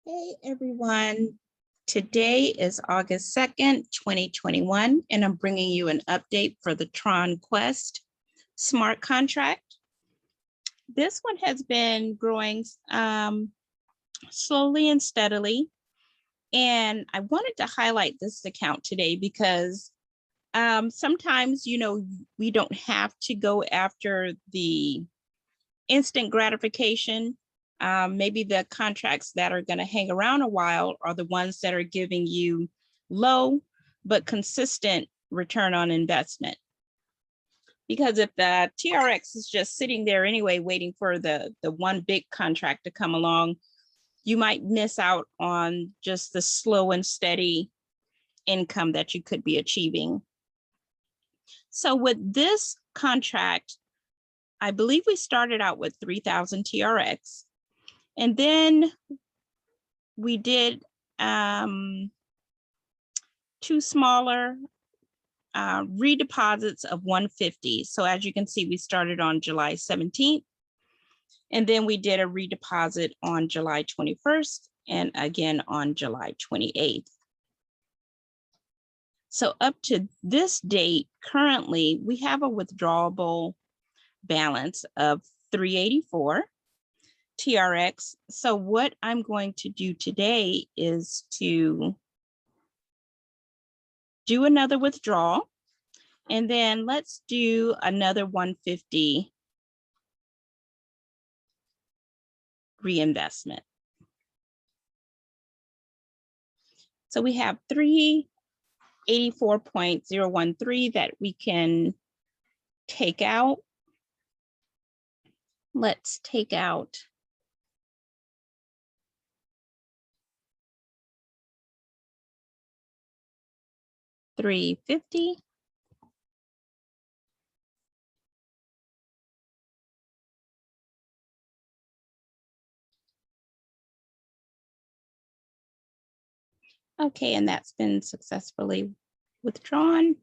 Hey everyone, today is August 2nd, 2021, and I'm bringing you an update for the Tronquest smart contract. This one has been growing slowly and steadily, and I wanted to highlight this account today because sometimes, we don't have to go after the instant gratification. Maybe the contracts that are going to hang around a while are the ones that are giving you low but consistent return on investment. Because if the TRX is just sitting there anyway, waiting for the one big contract to come along, you might miss out on just the slow and steady income that you could be achieving. So with this contract, I believe we started out with 3,000 TRX. And then we did two smaller redeposits of 150. So as you can see, we started on July 17th, and then we did a redeposit on July 21st, and again on July 28th. So up to this date, currently, we have a withdrawable balance of 384. TRX. So what I'm going to do today is to do another withdrawal, and then let's do another 150 reinvestment. So we have 384.013 that we can take out. Let's take out 350. Okay, and that's been successfully withdrawn.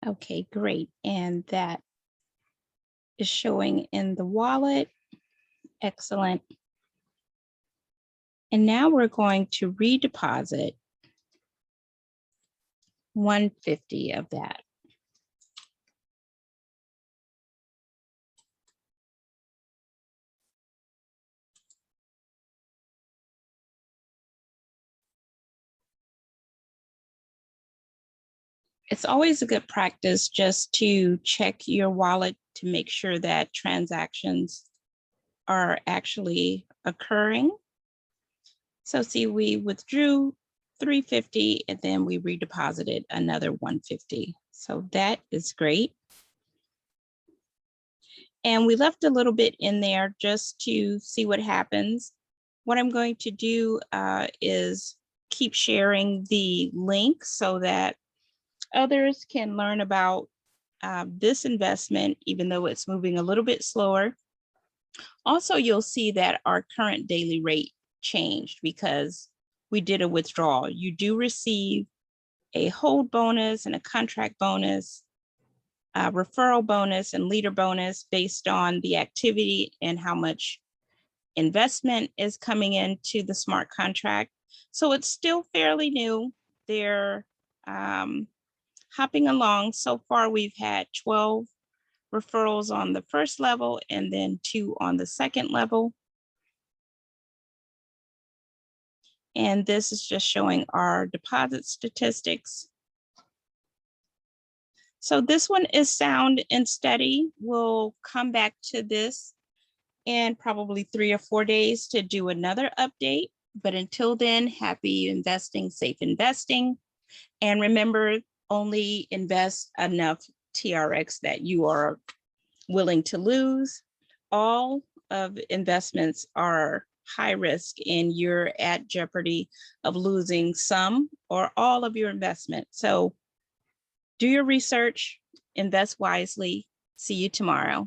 Okay, great. And that is showing in the wallet. Excellent. And now we're going to redeposit 150 of that. It's always a good practice just to check your wallet to make sure that transactions are actually occurring. So see, we withdrew 350 and then we redeposited another 150. So that is great. And we left a little bit in there just to see what happens. What I'm going to do is keep sharing the link so that others can learn about this investment, even though it's moving a little bit slower. Also, you'll see that our current daily rate changed because we did a withdrawal. You do receive a hold bonus and a contract bonus, a referral bonus and leader bonus based on the activity and how much investment is coming into the smart contract. So it's still fairly new. They're hopping along. So far, we've had 12 referrals on the first level and then 2 on the second level. And this is just showing our deposit statistics. So this one is sound and steady. We'll come back to this in probably 3 or 4 days to do another update. But until then, happy investing, safe investing. And remember, only invest enough TRX that you are willing to lose. All of investments are high risk and you're at jeopardy of losing some or all of your investment. So do your research, invest wisely. See you tomorrow.